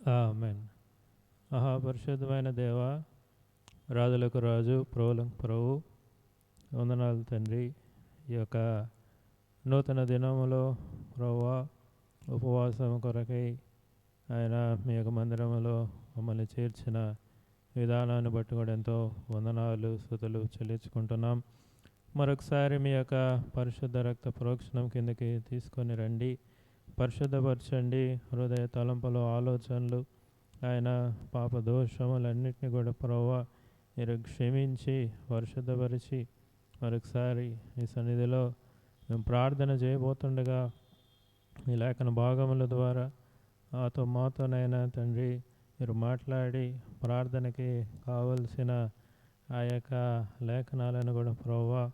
ఆమేన్. మహాపరిశుద్ధమైన దేవ, రాజులకు రాజు, ప్రభువులకు ప్రభు, వందనాలు తండ్రి. ఈ యొక్క నూతన దినములో ప్రభువా, ఉపవాసం కొరకై ఆయన మీ యొక్క మందిరములో మమ్మల్ని చేర్చిన విధానాన్ని బట్టి కూడా ఎంతో వందనాలు, స్తుతులు చెల్లించుకుంటున్నాం. మరొకసారి మీ యొక్క పరిశుద్ధ రక్త ప్రోక్షణం కిందకి తీసుకొని రండి, పరిశుద్ధపరచండి. హృదయ తలంపులు, ఆలోచనలు, ఆయన పాప దోషములన్నింటినీ కూడా ప్రభువా మీరు క్షమించి పరిశుద్ధపరిచి మరొకసారి ఈ సన్నిధిలో మేము ప్రార్థన చేయబోతుండగా ఈ లేఖన భాగముల ద్వారా మాతోనైనా తండ్రి మీరు మాట్లాడి ప్రార్థనకి కావలసిన ఆ యొక్క లేఖనాలను కూడా ప్రభువా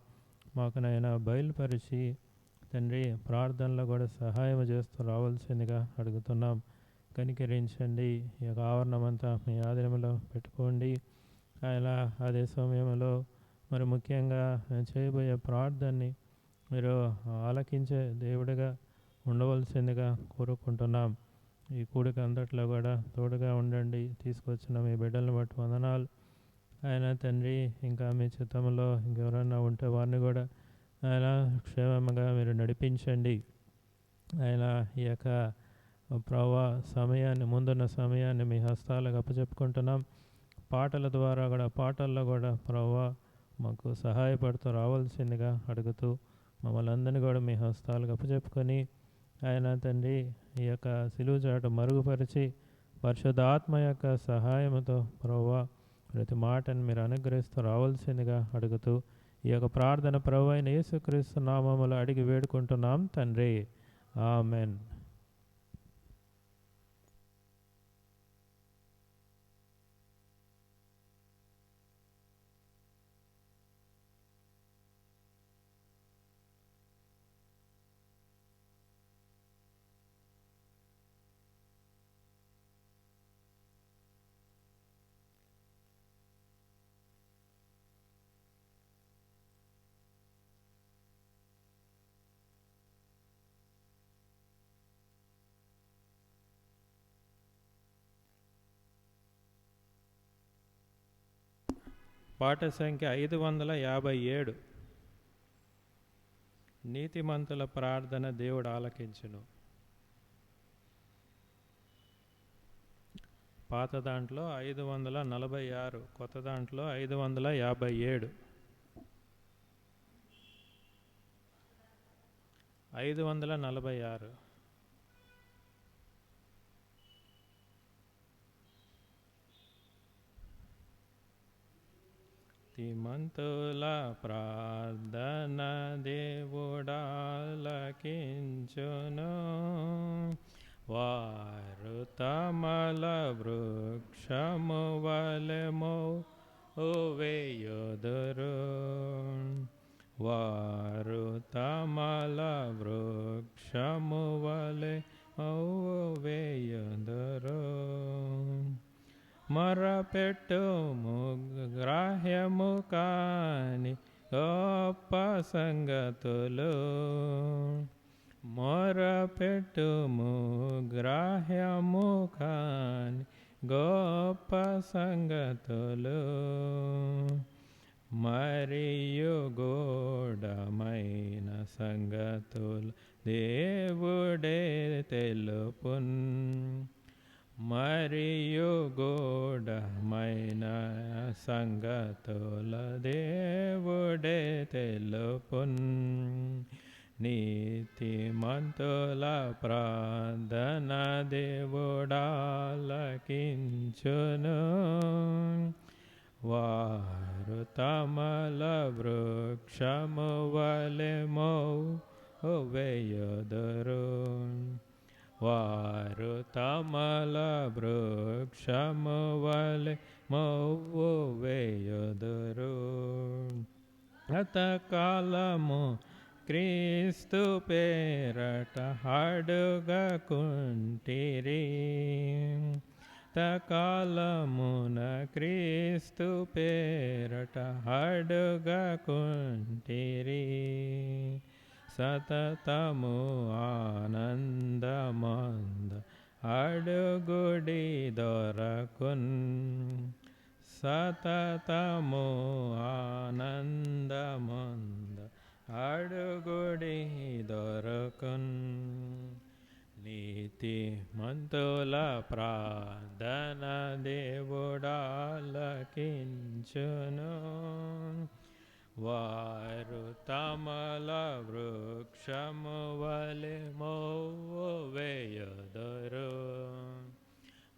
మాకునైనా బయలుపరిచి తండ్రి ప్రార్థనలో కూడా సహాయం చేస్తూ రావాల్సిందిగా అడుగుతున్నాం. కనికరించండి. ఈ యొక్క ఆవరణమంతా మీ ఆధీనంలో పెట్టుకోండి. ఆయన అదే సమయంలో మరి ముఖ్యంగా నేను చేయబోయే ప్రార్థనని మీరు ఆలకించే దేవుడిగా ఉండవలసిందిగా కోరుకుంటున్నాం. ఈ కూడిక అంతట్లో కూడా తోడుగా ఉండండి. తీసుకొచ్చిన మీ బిడ్డలను బట్టి వందనాలు. ఆయన తండ్రి ఇంకా మీ చిత్తంలో ఇంకెవరన్నా ఉంటే వారిని కూడా ఆయన క్షేమంగా మీరు నడిపించండి. ఆయన ఈ యొక్క సమయాన్ని, ముందున్న సమయాన్ని మీ హస్తాలకు అప్పచెప్పుకుంటున్నాం. పాటల ద్వారా కూడా, పాటల్లో కూడా మాకు సహాయపడుతూ రావాల్సిందిగా అడుగుతూ మమ్మల్ని అందరినీ కూడా మీ హస్తాలకు అప్పచెప్పుకొని ఆయన తండ్రి ఈ యొక్క సిలువ చాటు మరుగుపరిచి పరిశుద్ధాత్మ యొక్క సహాయంతో ప్రతి మాటను మీరు అనుగ్రహిస్తూ రావాల్సిందిగా అడుగుతూ ఈ యొక్క ప్రార్థన ప్రభు అయిన యేసుక్రీస్తు నామములో అడిగి వేడుకుంటున్నాం తండ్రి. ఆమెన్. పాట సంఖ్య 557. నీతిమంతుల ప్రార్థన దేవుడు ఆలకించును. పాత దాంట్లో 546, కొత్త దాంట్లో 557. 546. నీతిమంతుల ప్రార్థన దేవుడాలకించును. వారు తమల వృక్షము వలె వేయుదురు. వారు తమల వృక్షము వలె వేయుదురు. మొరపెట్టుము గ్రాహ్యము కాని గొప్ప సంగతులు. మొరపెట్టుము గ్రాహ్యము కాని గొప్ప సంగతులు. మరియు గూఢమైన సంగతులు దేవుడే తెలుపున్. మరియు గూఢమైన సంగతుల దేవుడే తెలుపున్. నీతిమంతుల ప్రార్థన దేవుడాలకించును. వారు తమల వృక్షము వలె వేయుదురు. వారు తమల వృక్షము వలె వేయుదురు. గతకాలము క్రీస్తు పేరట అడుగకుంటిరి. కాలమున క్రీస్తు పేరట అడుగకుంటిరి. సతతము ఆనందమంద అడుగుడి దొరకున్ సతతము ఆనందముంద అడుగుడి దొరకున్ నీతి మంతుల ప్రార్థన దేవుడాలకించును వారు తమల వృక్షము వలె మోవు వేయుదురు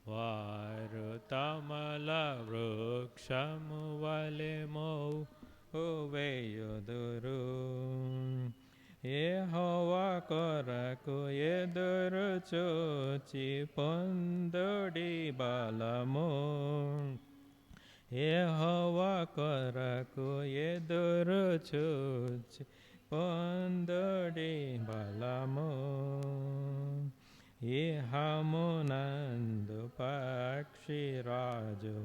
వారు తమల వృక్షము వలె మోవు వేయుదురు యెహోవా కొరకు ఎదురు చూచి పొందుడి బలము యెహోవా కొరకు ఎదురు చూచి పొందుడి బలము ఇహమునందు పక్షిరాజు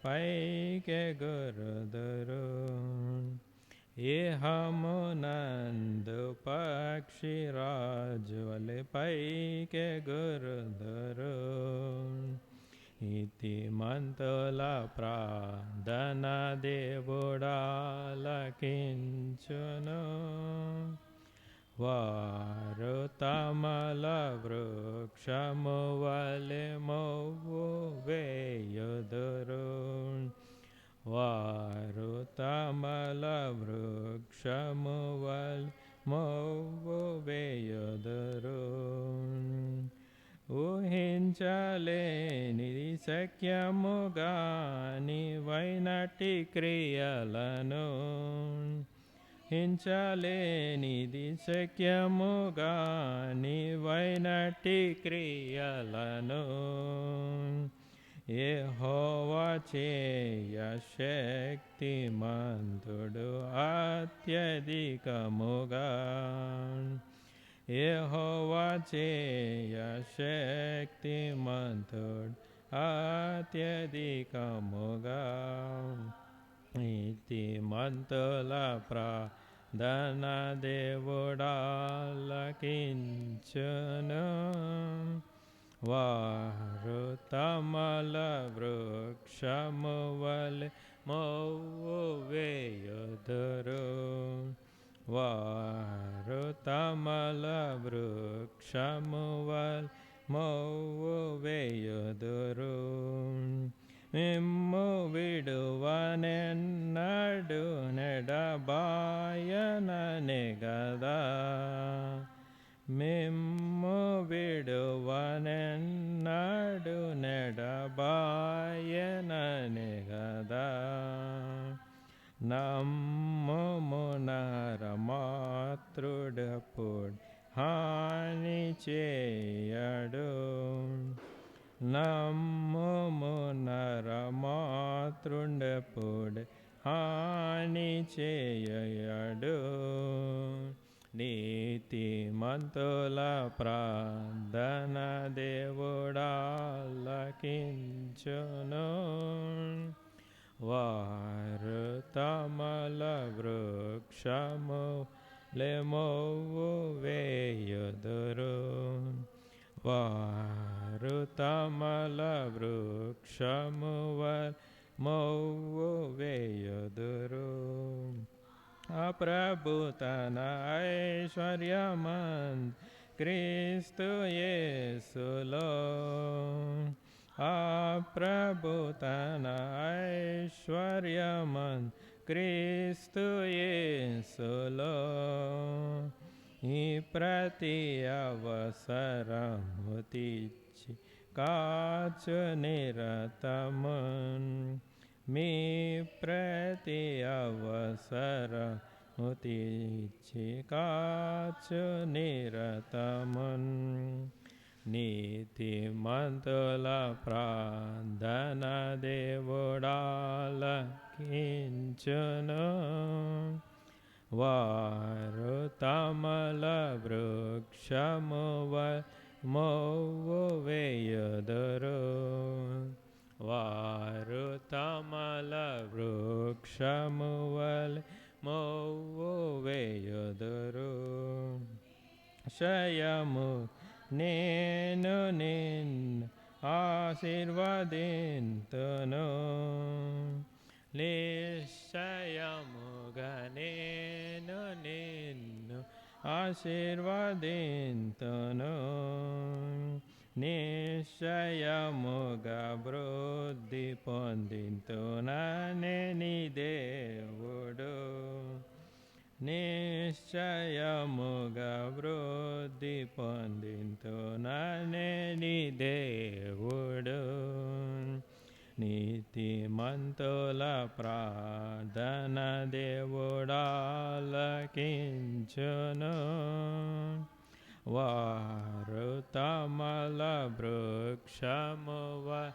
పైకెగురుదురు ఇహమునందు పక్షిరాజు వలె పైకెగురుదురు నీతి మంతుల ప్రార్థన దేవుడాలకించును వారు తమల వృక్షము వలె మోవు వేయుదురు వారు తమల వృక్షము వలె మోవు వేయుదురు ఊహించలేనిది శక్యముగాని వైనటి క్రియలను హించలేనిది శక్యముగాని వైనటి క్రియలను యెహోవా చేయ శక్తిమంతుడు అత్యధికముగా యెహోవా చేయ శక్తిమంతుడు అత్యధికముగా నీతిమంతుల ప్రార్థన దేవుడాలకించును వారు తమల వృక్షము వలె మోవు వేయుదురు వారు తమల వృక్షము వలె మోవు వేయుదురు మిమ్ము విడువనెన్నడు నెడబాయననే గదా మిమ్ము విడువనెన్నడు నెడబాయననే గదా నమ్ముము నరమాతృడపుడు హాని చేయడు నమ్ముము నరమాతృడపుడు హాని చేయడు నీతిమంతుల ప్రార్థన దేవుడాలకించును వారు తమల వృక్షము లెమోవు వేయుదురు వారు తమల వృక్షము వలె మోవు వేయుదురు ఆ ప్రభు తన ఐశ్వర్యమన్ క్రీస్తు యేసులో ఆ ప్రభు తన ఐశ్వర్యమన్ క్రీస్తు యేసులో ఈ ప్రతి అవసరము తీర్చి కాచు నిరతమున్ మీ ప్రతి అవసరము తీర్చి కాచు నిరతమున్ నీతిమంతుల ప్రార్థన దేవుడాలకించును వారు తమల వృక్షము వలె మోవు వేయుదురు వారు తమల వృక్షము వలె మోవు వేయుదురు క్షయము నేను నిన్ను ఆశీర్వదింతును. నిశ్చయముగా నేను నిన్ను ఆశీర్వదింతును. నిశ్చయముగా వృద్ధి పొందింతుననే నీ దేవుడు. నిశ్చయముగా వృద్ధి పొందింతుననే నీ దేవుడు. నీతిమంతుల ప్రార్థన దేవుడాలకించును. వారు తమల వృక్షమువ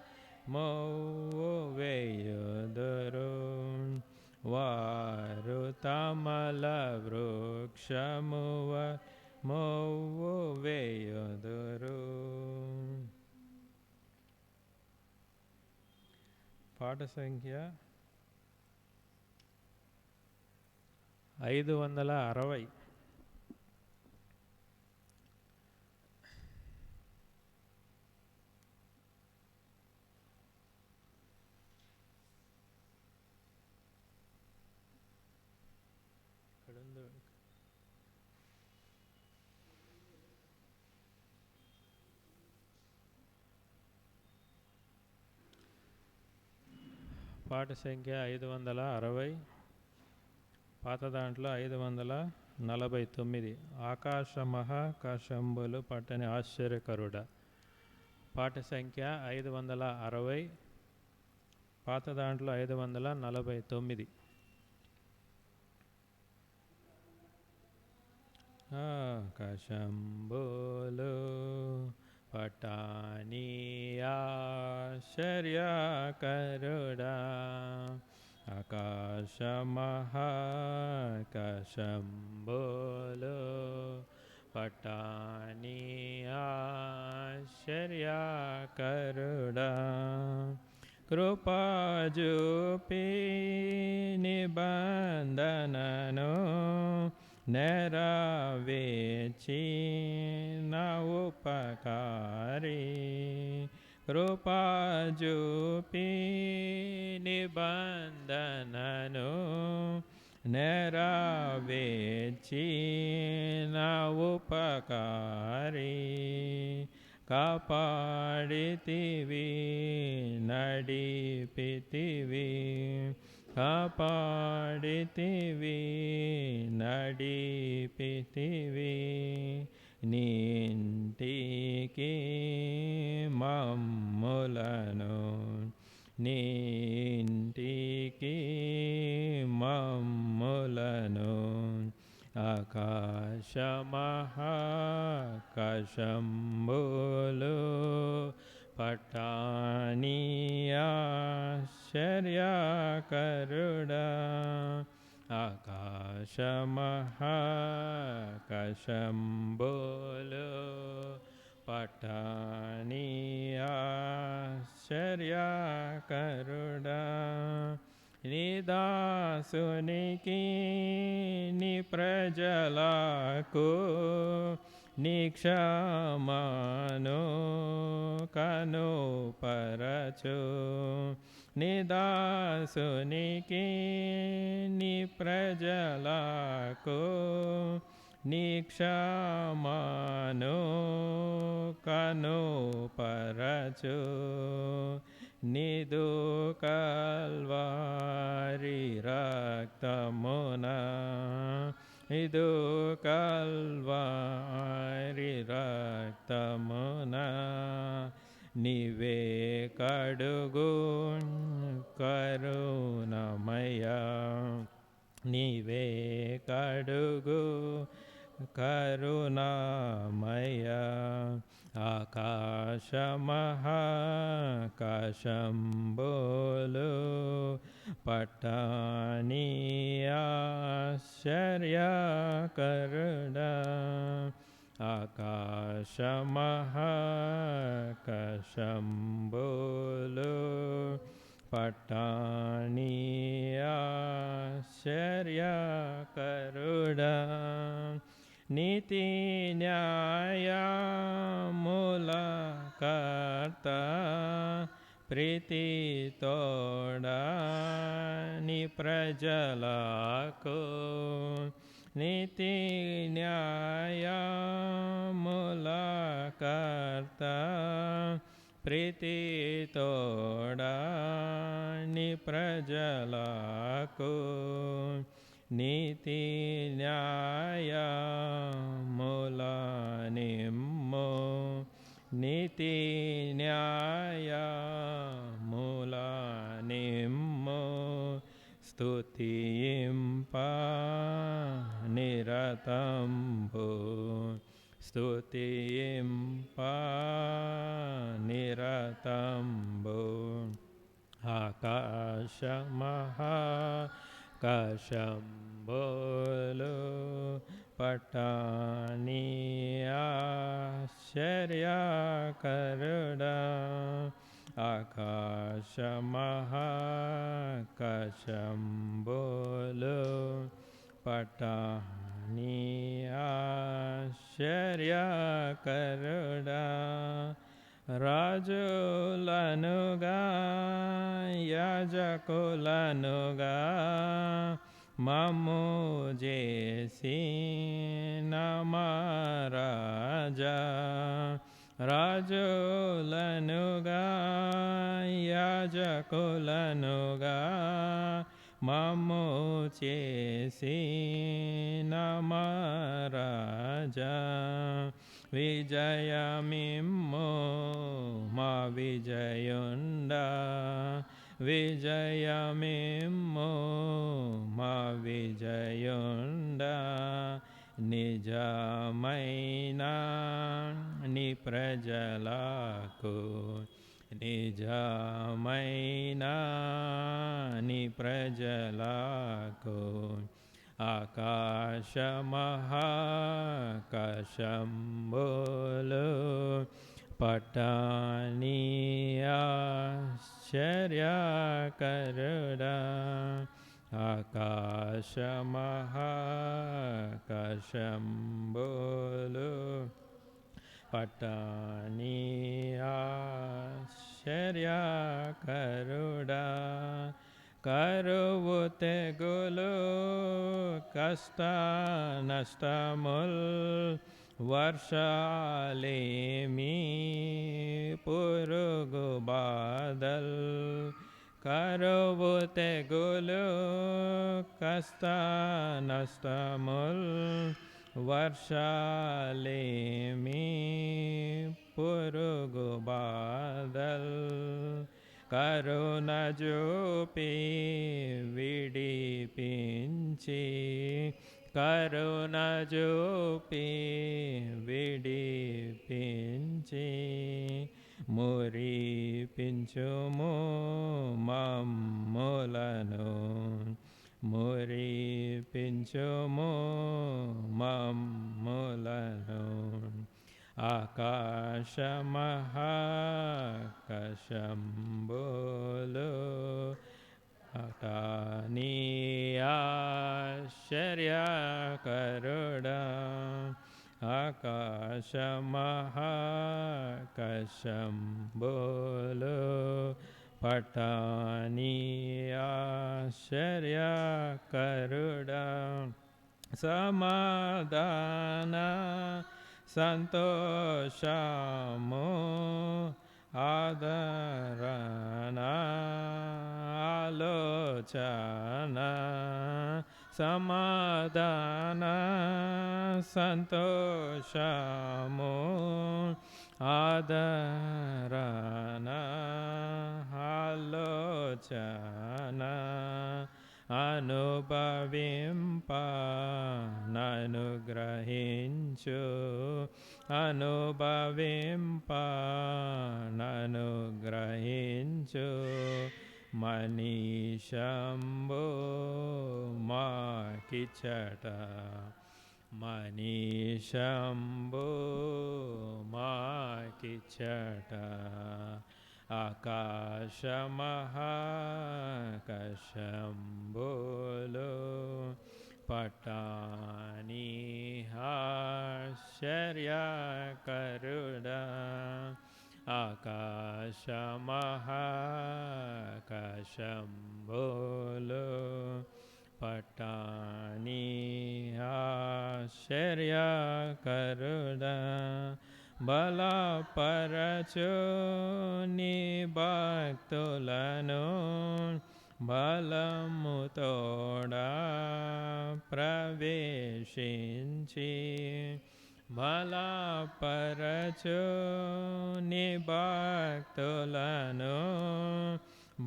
మోవు వేయుదురు. వారు తమల వృక్షమువ మోవు వేయుదురు. పాట సంఖ్య 560. పాట సంఖ్య 560. పాత దాంట్లో 549. ఆకాశ మహాకాశంబులు పట్టని ఆశ్చర్యకరుడ. పాట సంఖ్య 560. పాత దాంట్లో 549. ఆకాశంబులు పట్టని ఆశ్చర్యకరుడా. ఆకాశ మహాకాశంబులు పట్టని ఆశ్చర్యకరుడా. కృపాజూపి నిబంధనను నెరవేర్చి నా ఉపకారి. కృపాజూపి నిబంధనను నెరవేర్చి నా ఉపకారి. కాపాడితివి నడిపితివి. కాపాడితివి నడిపితివి. నీ ఇంటికి మమ్ములను. నీ ఇంటికి మమ్ములను. ఆకాశ మహాకాశంబులు పట్టని ఆశ్చర్యకరుడా. ఆకాశ మహాకాశంబులు పట్టని ఆశ్చర్యకరుడా. నీ దాసునికి నీ ప్రజలకు నీ క్షమను కనుపరచు. నీ దాసునికి నీ ప్రజలకు నీ క్షమను కనుపరచు. నీదు కల్వారి రక్తమున. ఇదు కల్వారి రక్తమున. నీవే కడుగు కరుణమయ. నీవే కడుగు కరుణమయ. ఆకాశ మహాకాశంబులు పట్టని ఆశ్చర్యకరుడా. ఆకాశ మహాకాశంబులు పట్టని ఆశ్చర్యకరుడా. నీతి న్యాయముల కర్త ప్రీతి తోడా నీ ప్రజలకు నీతి న్యాయముల కర్త ప్రీతి తోడా నీ ప్రజలకు నీతి న్యాయముల నిమ్ము నీతి న్యాయముల నిమ్ము స్తుతింప నిరతంబు స్తుతింప నిరతంబు ఆకాశంబులు పట్టని ఆశ్చర్యకరుడా ఆకాశంబులు పట్టని ఆశ్చర్యకరుడా రాజులనుగా యాజకులనుగా మమ్ము చేసి నమరాజా రాజులనుగా యాజకులనుగా మమ్ము చేసి నమరాజా విజయమిమ్ము మా విజయుండా విజయమిమ్ము మా విజయుండా నిజమైన నీ ప్రజలకు నిజమైన నీ ప్రజలకు ఆకాశంబులు పట్టని ఆశ్చర్యకరుడా ఆకాశంబులు పట్టని ఆశ్చర్యకరుడా కరువు తెగులు కష్ట నష్టముల్ వర్షాలేమి పురుగు బాధల్ కరువు తెగులు కష్ట నష్టముల్ వర్షాలేమి పురుగు బాధల్ కరుణ చూపి విడిపించి కరుణ చూపి విడిపించి మురిపించుము మమ్ములను మురిపించుము మమ్ములను ఆకాశంబులు పట్టని ఆశ్చర్యకరుడా ఆకాశంబులు పట్టని ఆశ్చర్యకరుడా సమాధాన సంతోషము ఆదరణ ఆలోచన సమాధాన సంతోషము ఆదరణ ఆలోచన అనుభవింప నను గ్రహించు అనుభవింప నను గ్రహించు మనీషంబు మాకిచట మనీషంబు మాకిచట ఆకాశమహాకాశంబులు పటాని ఆశ్చర్యకరుడా ఆకాశమహాకాశంబోలు పటాని ఆశ్చర్యకరుడా బలపరచు నీ భక్తులను బలము తోడా ప్రవేశించి బలపరచు నీ భక్తులను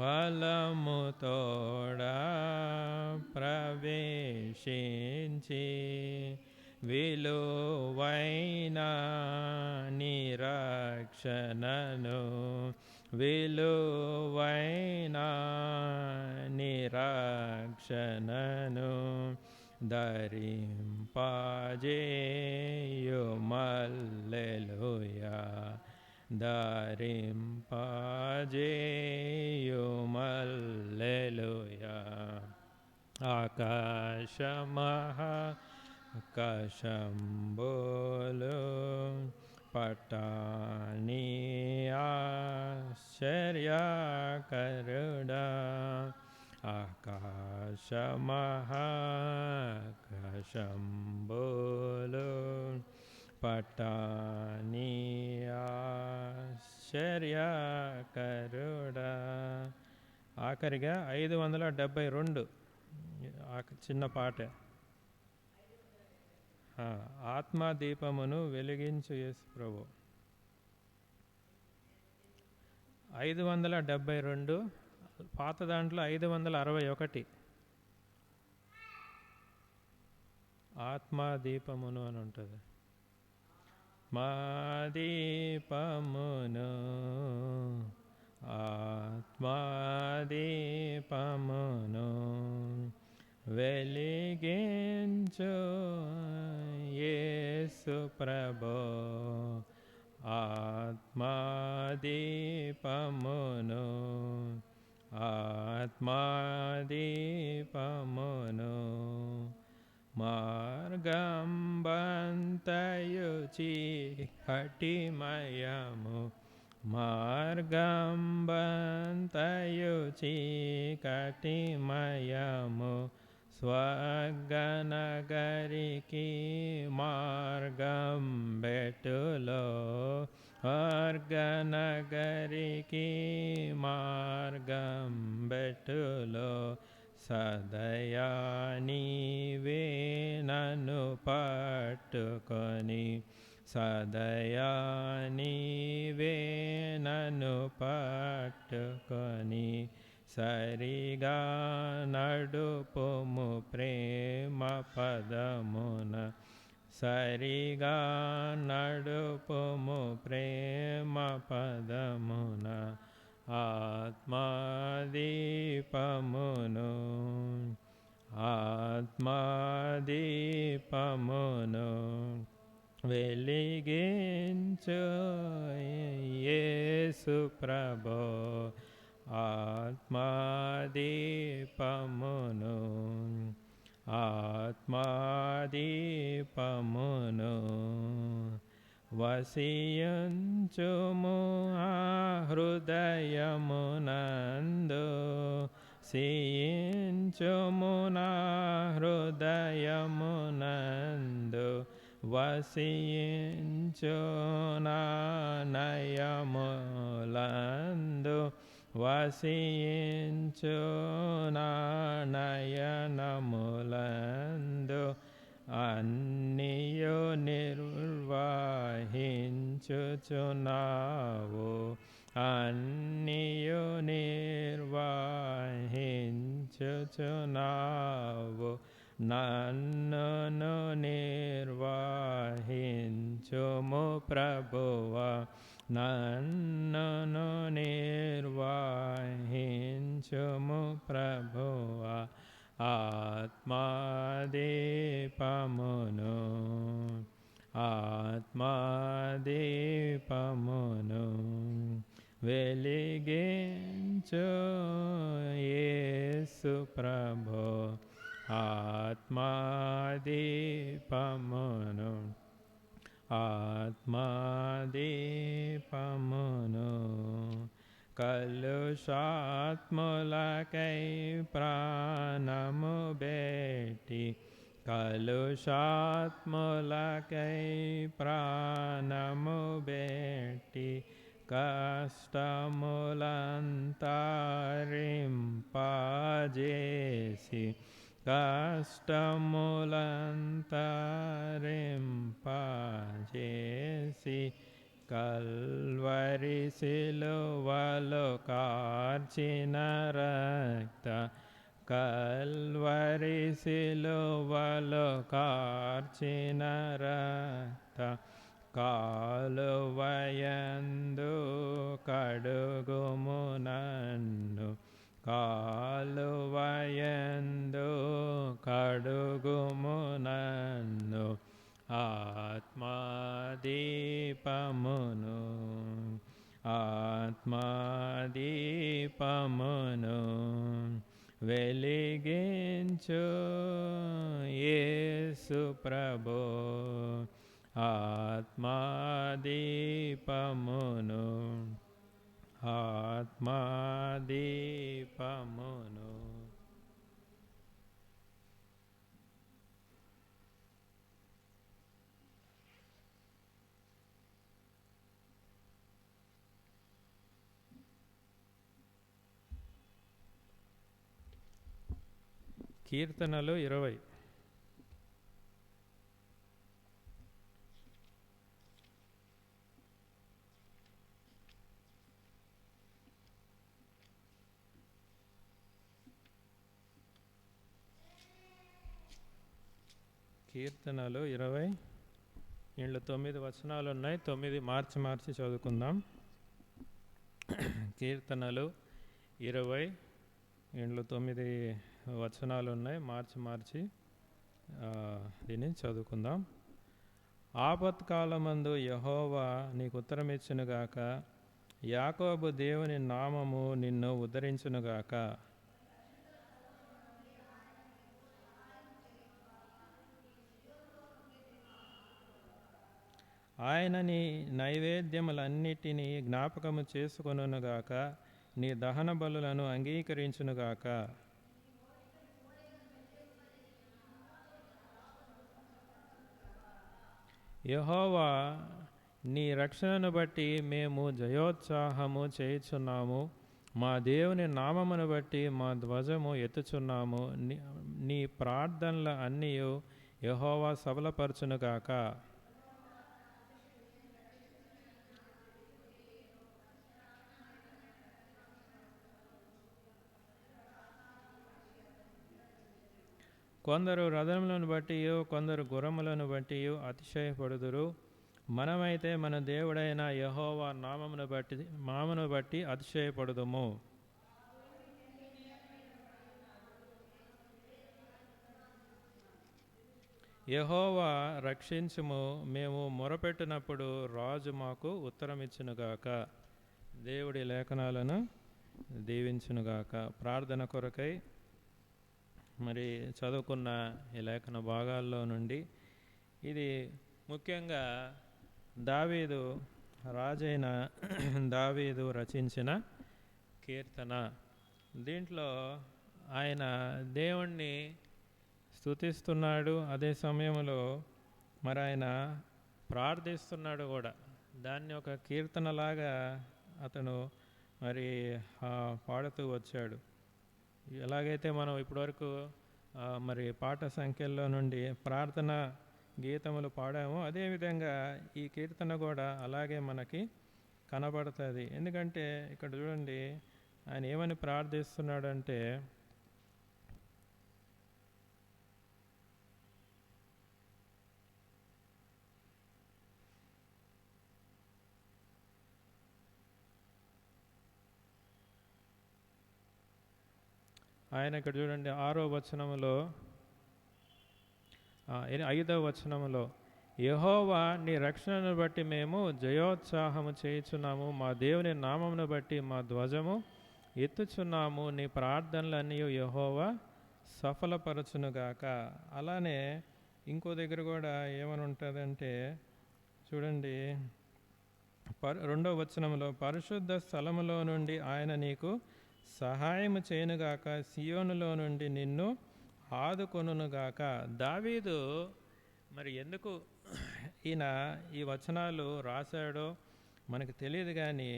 బలము తోడా ప్రవేశించి విలువైన నిరక్షణను విలువైన నిరక్షణను ధరింపజేయు మల్లెలూయా ధరింపజేయు మల్లెలూయా ఆకాశంబోలు పటాని ఆశ్చర్యకరుడా ఆకాశమహాకాశంబోలు పటాని ఆశ్చర్యకరుడా. ఆఖరిగా 572 చిన్న పాట. ఆత్మదీపమును వెలిగించు యేసు ప్రభు. 572 పాత దాంట్లో 561 ఆత్మదీపమును అని ఉంటుంది. మా దీపమును ఆత్మదీపమును వెలిగించు యేసు ప్రభు ఆత్మదీపమును ఆత్మదీపమును మార్గంబంతయు చీకటిమయము మార్గంబంతయు చీకటిమయము స్వర్గనగరికి మార్గం బెట్టులో స్వర్గనగరికి మార్గం బెట్టులో సదయా నీవే నన్ను పట్టుకొని సదయా నీవే నన్ను పట్టుకొని సరిగా నడుపుము ప్రేమ పదమున సరిగా నడుపుము ప్రేమ పదమున ఆత్మదీపమును ఆత్మదీపమును వెలిగించు యేసు ప్రభు ఆత్మదీపమును ఆత్మదీపమును వసించుము ఆ హృదయమునందు వసించుము నా హృదయమునందు వసించు నా నయములందు వసించు నా నయనములందు అన్నియు నిర్వహించుచున్నావు అన్నియు నిర్వహించుచున్నావు నన్ను నిర్వహించుము ప్రభువా నన్ను నిర్వహించుము ప్రభువా ఆత్మదీపమును ఆత్మదీపమును వెలిగించు యేసు ప్రభు ఆత్మాదీపమును ఆత్మాదీపమును కలుషాత్ములకై ప్రాణము బెట్టి కలుషాత్ములకై ప్రాణము బెట్టి కష్టములంతరింపజేసి కష్టములంతరింపజేసి కల్వరి సిలువలో కార్చిన రక్త కల్వరి సిలువలో కార్చిన రక్త కాలువయందు కడుగుము నన్ను కాలువయందు కడుగుము నన్ను ఆత్మాదీపమును ఆత్మాదీపమును వెలిగించు యేసు ప్రభో ఆత్మాదీపమును ఆత్మాదీపమును. కీర్తనలు 20. కీర్తనలు 20 ఇంట్లో 9 వచనాలు ఉన్నాయి. 9 మార్చి చదువుకుందాం. కీర్తనలు 20 ఇంట్లో 9 వచనాలు ఉన్నాయి. మార్చి దీన్ని చదువుకుందాం. ఆపత్కాలమందు యెహోవా నీకు ఉత్తరమిచ్చునుగాక, యాకోబు దేవుని నామము నిన్ను ఉద్ధరించునుగాక. ఆయన నీ నైవేద్యములన్నిటినీ జ్ఞాపకము చేసుకొనుగాక, నీ దహన బలులను అంగీకరించునుగాక. యెహోవా నీ రక్షణను బట్టి మేము జయోత్సాహము చేయుచున్నాము, మా దేవుని నామమును బట్టి మా ధ్వజము ఎత్తుచున్నాము. నీ ప్రార్థనల అన్నీ యెహోవా సఫలపరచునుగాక. కొందరు రథములను బట్టి కొందరు గుర్రములను బట్టి అతిశయపడుదురు. మనమైతే మన దేవుడైన యెహోవా నామమును బట్టి అతిశయపడుదుము. యెహోవా రక్షించుము, మేము మొరపెట్టినప్పుడు రాజు మాకు ఉత్తరమిచ్చునుగాక. దేవుడి లేఖనాలను దీవించునుగాక. ప్రార్థన కొరకై మరి చదువుకున్న ఈ లేఖన భాగాల్లో నుండి ఇది ముఖ్యంగా దావీదు రాజైన దావీదు రచించిన కీర్తన. దీంట్లో ఆయన దేవుణ్ణి స్తుతిస్తున్నాడు, అదే సమయంలో మరి ఆయన ప్రార్థిస్తున్నాడు కూడా. దాన్ని ఒక కీర్తనలాగా అతను మరి పాడుతూ వచ్చాడు. ఎలాగైతే మనం ఇప్పటివరకు మరి పాట సంఖ్యల్లో నుండి ప్రార్థన గీతములు పాడామో, అదేవిధంగా ఈ కీర్తన కూడా అలాగే మనకి కనబడుతుంది. ఎందుకంటే ఇక్కడ చూడండి, ఆయన ఏమని ప్రార్థిస్తున్నాడంటే, ఆయన ఇక్కడ చూడండి 6వ వచనములో 5వ వచనములో, యెహోవా నీ రక్షణను బట్టి మేము జయోత్సాహము చేయుచున్నాము, మా దేవుని నామమును బట్టి మా ధ్వజము ఎత్తుచున్నాము. నీ ప్రార్థనలన్నీ యెహోవా సఫలపరచునుగాక. అలానే ఇంకో దగ్గర కూడా ఏమని ఉంటుందంటే చూడండి, 2వ వచనంలో, పరిశుద్ధ స్థలములో నుండి ఆయన నీకు సహాయము చేయనుగాక, సియోనులో నుండి నిన్ను ఆదుకొనుగాక. దావీదు మరి ఎందుకు ఈయన ఈ వచనాలు రాశాడో మనకు తెలియదు, కానీ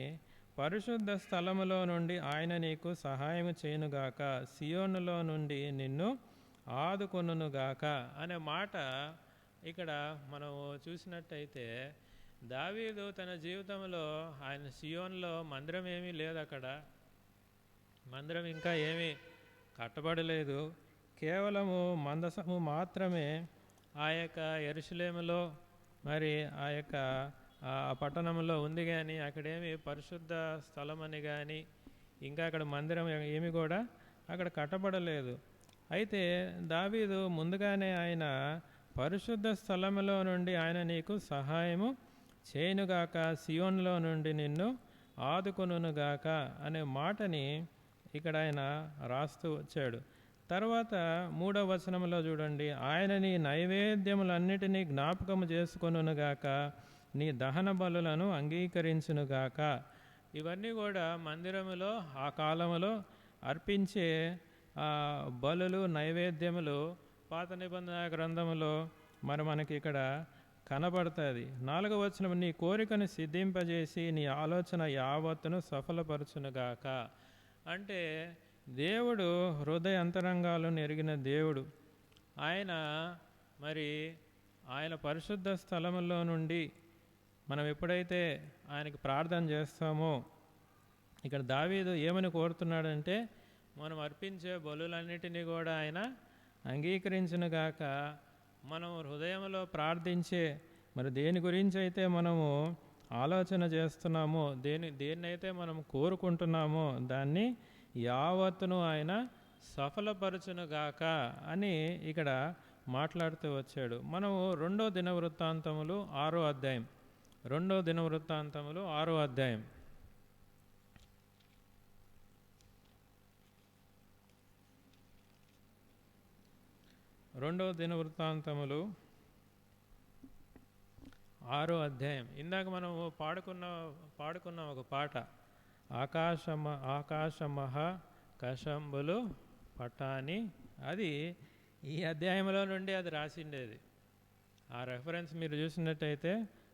పరిశుద్ధ స్థలములో నుండి ఆయన నీకు సహాయము చేయనుగాక, సియోనులో నుండి నిన్ను ఆదుకొనుగాక అనే మాట ఇక్కడ మనం చూసినట్టయితే, దావీదు తన జీవితంలో ఆయన సియోన్లో మందిరం ఏమీ లేదు, అక్కడ మందిరం ఇంకా ఏమీ కట్టబడలేదు, కేవలము మందసము మాత్రమే ఆ యొక్క యెరూషలేములో మరి ఆ యొక్క ఆ పట్టణంలో ఉంది, కానీ అక్కడేమి పరిశుద్ధ స్థలం అని కానీ ఇంకా అక్కడ మందిరం ఏమి కూడా అక్కడ కట్టబడలేదు. అయితే దావీదు ముందుగానే ఆయన పరిశుద్ధ స్థలములో నుండి ఆయన నీకు సహాయము చేయనుగాక, సియోన్లో నుండి నిన్ను ఆదుకొనుగాక అనే మాటని ఇక్కడ ఆయన రాస్తూ వచ్చాడు. తర్వాత 3వ వచనంలో చూడండి, ఆయన నీ నైవేద్యములన్నిటినీ జ్ఞాపకము చేసుకొనుగాక, నీ దహన బలులను అంగీకరించునుగాక. ఇవన్నీ కూడా మందిరములో ఆ కాలములో అర్పించే బలులు, నైవేద్యములు పాత నిబంధన గ్రంథములో మనకి ఇక్కడ కనబడుతుంది. 4వ వచనం, నీ కోరికను సిద్ధింపజేసి నీ ఆలోచన యావత్తును సఫలపరచునుగాక. అంటే దేవుడు హృదయ అంతరంగాలను ఎరిగిన దేవుడు. ఆయన మరి ఆయన పరిశుద్ధ స్థలములో నుండి మనం ఎప్పుడైతే ఆయనకి ప్రార్థన చేస్తామో, ఇక్కడ దావీదు ఏమని కోరుతున్నాడంటే, మనం అర్పించే బలులన్నిటినీ కూడా ఆయన అంగీకరించునుగాక. మనం హృదయంలో ప్రార్థించే మరి దేని గురించి అయితే మనము ఆలోచన చేస్తున్నామో, దేన్నైతే మనం కోరుకుంటున్నామో దాన్ని యావత్తును ఆయన సఫలపరచునుగాక అని ఇక్కడ మాట్లాడుతూ వచ్చాడు. మనము 2వ దినవృత్తాంతములు 6వ అధ్యాయం, 2వ దినవృత్తాంతములు 6వ అధ్యాయం, 2వ దినవృత్తాంతములు 6వ అధ్యాయం. ఇందాక మనము పాడుకున్న ఒక పాట, ఆకాశమహ కశంబులు పటాని, అది ఈ అధ్యాయంలో నుండి అది రాసిండేది. ఆ రెఫరెన్స్ మీరు చూసినట్టయితే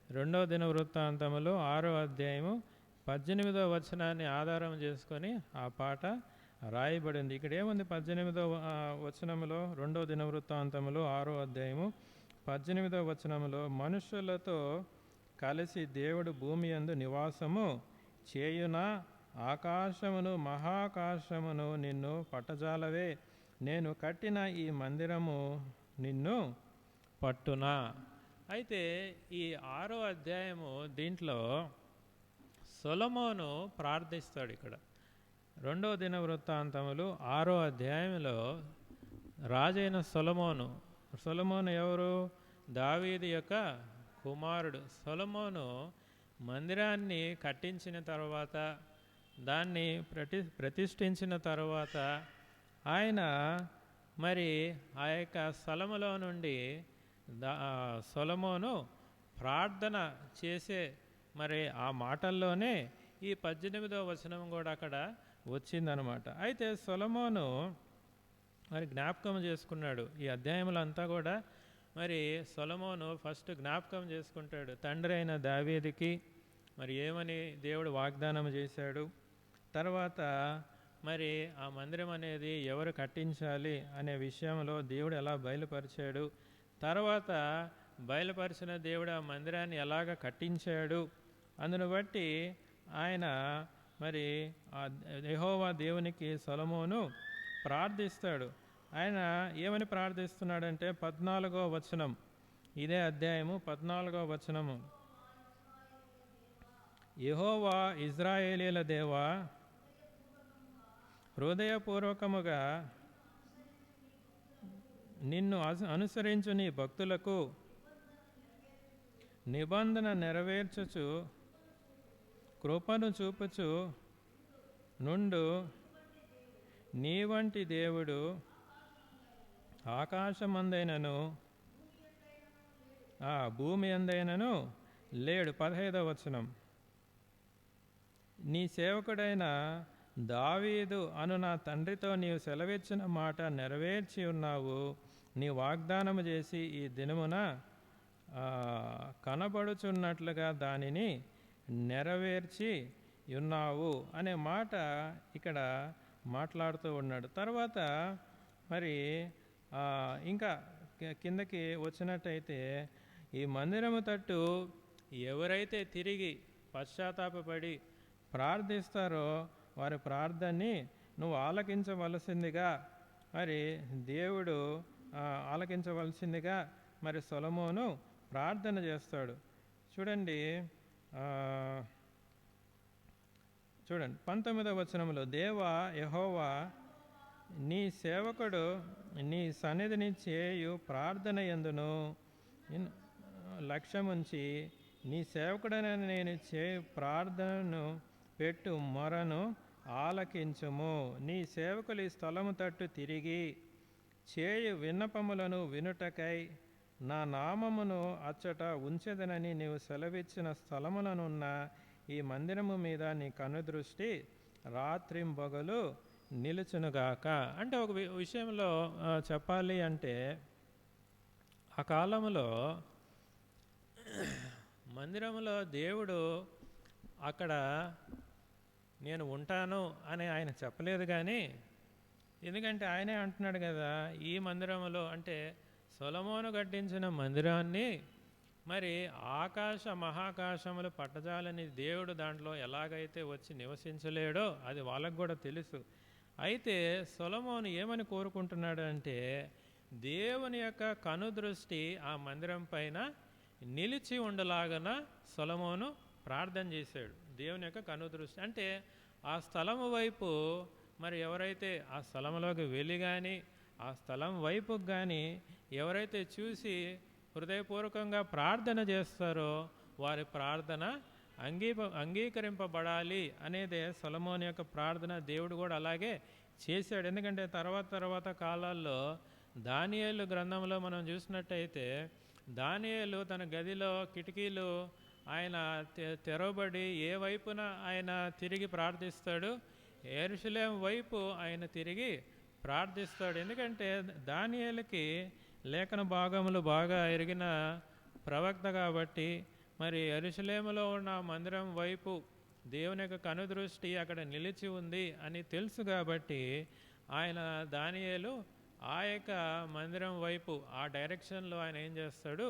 2వ దినవృత్తాంతములు 6వ అధ్యాయము 18వ వచనాన్ని ఆధారం చేసుకొని ఆ పాట రాయబడింది. ఇక్కడ ఏముంది, 18వ వచనములో, 2వ దినవృత్తాంతములు 6వ అధ్యాయము 18వ వచనములో, మనుషులతో కలిసి దేవుడు భూమి యందు నివాసము చేయునా, ఆకాశమును మహాకాశమును నిన్ను పట్టజాలవే, నేను కట్టిన ఈ మందిరము నిన్ను పట్టునా. అయితే ఈ 6వ అధ్యాయము దీంట్లో సొలొమోను ప్రార్థిస్తాడు. ఇక్కడ 2వ దినవృత్తాంతములు 6వ అధ్యాయంలో రాజైన సొలొమోను ఎవరు? దావీదు యొక్క కుమారుడు. సొలొమోను మందిరాన్ని కట్టించిన తర్వాత, దాన్ని ప్రతిష్ఠించిన తర్వాత, ఆయన మరి ఆ యొక్క స్థలములో నుండి సొలొమోను ప్రార్థన చేసే మరి ఆ మాటల్లోనే ఈ 18వ వచనం కూడా అక్కడ వచ్చిందనమాట. అయితే సొలొమోను మరి జ్ఞాపకం చేసుకున్నాడు. ఈ అధ్యాయములు అంతా కూడా మరి సొలొమోను ఫస్ట్ జ్ఞాపకం చేసుకుంటాడు తండ్రి అయిన దావీదుకి మరి ఏమని దేవుడు వాగ్దానం చేశాడు, తర్వాత మరి ఆ మందిరం అనేది ఎవరు కట్టించాలి అనే విషయంలో దేవుడు ఎలా బయలుపరిచాడు, తర్వాత బయలుపరిచిన దేవుడు ఆ మందిరాన్ని ఎలాగ కట్టించాడు, అందును బట్టి ఆయన మరి ఆ యెహోవా దేవునికి సొలొమోను ప్రార్థిస్తాడు. ఆయన ఏమని ప్రార్థిస్తున్నాడంటే 14వ వచనం, ఇదే అధ్యాయము 14వ వచనము, యెహోవా ఇశ్రాయేలీయుల దేవా, హృదయపూర్వకముగా నిన్ను అనుసరించు నీ భక్తులకు నిబంధన నెరవేర్చుచు కృపను చూపుచు నుండు నీ వంటి దేవుడు ఆకాశమందైనను భూమి అందైనను లేడు. 15వ వచనం, నీ సేవకుడైన దావీదు అను నా తండ్రితో నీవు సెలవిచ్చిన మాట నెరవేర్చి ఉన్నావు. నీ వాగ్దానము చేసి ఈ దినమున కనబడుచున్నట్లుగా దానిని నెరవేర్చి ఉన్నావు అనే మాట ఇక్కడ మాట్లాడుతూ ఉన్నాడు. తర్వాత మరి ఇంకా కిందకి వచ్చినట్టయితే, ఈ మందిరము తట్టు ఎవరైతే తిరిగి పశ్చాత్తాపపడి ప్రార్థిస్తారో వారి ప్రార్థనని నువ్వు ఆలకించవలసిందిగా మరి దేవుడు ఆలకించవలసిందిగా మరి సొలొమోను ప్రార్థన చేస్తాడు. చూడండి 19వ వచనంలో, దేవా యెహోవా, నీ సేవకుడు నీ సన్నిధిని చేయు ప్రార్థన యందును లక్ష్యముంచి నీ సేవకుడైన నేను చేయు ప్రార్థనను పెట్టు మొరను ఆలకించుము. నీ సేవకులు ఈ స్థలము తట్టు తిరిగి చేయు విన్నపములను వినుటకై నా నామమును అచ్చట ఉంచెదనని నీవు సెలవిచ్చిన స్థలములనున్న ఈ మందిరము మీద నీ కనుదృష్టి రాత్రింబగలు నిలుచునుగాక. అంటే ఒక విషయంలో చెప్పాలి అంటే, ఆ కాలంలో మందిరంలో దేవుడు అక్కడ నేను ఉంటాను అని ఆయన చెప్పలేదు. కానీ ఎందుకంటే ఆయనే అంటున్నాడు కదా, ఈ మందిరంలో అంటే సొలొమోను కట్టించిన మందిరాన్ని మరి ఆకాశ మహాకాశములు పట్టజాలని దేవుడు దాంట్లో ఎలాగైతే వచ్చి నివసించలేడో అది వాళ్ళకు కూడా తెలుసు. అయితే సొలొమోను ఏమని కోరుకుంటున్నాడు అంటే, దేవుని యొక్క కనుదృష్టి ఆ మందిరం పైన నిలిచి ఉండలాగన సొలొమోను ప్రార్థన చేశాడు. దేవుని యొక్క కనుదృష్టి అంటే ఆ స్థలము వైపు మరి ఎవరైతే ఆ స్థలంలోకి వెళ్ళి కానీ ఆ స్థలం వైపుకి కానీ ఎవరైతే చూసి హృదయపూర్వకంగా ప్రార్థన చేస్తారో వారి ప్రార్థన అంగీకరింపబడాలి అనేదే సొలొమోను యొక్క ప్రార్థన. దేవుడు కూడా అలాగే చేశాడు. ఎందుకంటే తర్వాత కాలాల్లో దానియేలు గ్రంథంలో మనం చూసినట్టయితే, దానియేలు తన గదిలో కిటికీలు ఆయన తెరవబడి ఏ వైపున ఆయన తిరిగి ప్రార్థిస్తాడు, యెరూషలేము వైపు ఆయన తిరిగి ప్రార్థిస్తాడు. ఎందుకంటే దానియేలుకి లేఖన భాగములు బాగా ఎరిగిన ప్రవక్త కాబట్టి మరి యెరూషలేములో ఉన్న మందిరం వైపు దేవుని యొక్క కనుదృష్టి అక్కడ నిలిచి ఉంది అని తెలుసు కాబట్టి ఆయన దానియేలు ఆ యొక్క మందిరం వైపు ఆ డైరెక్షన్లో ఆయన ఏం చేస్తాడు,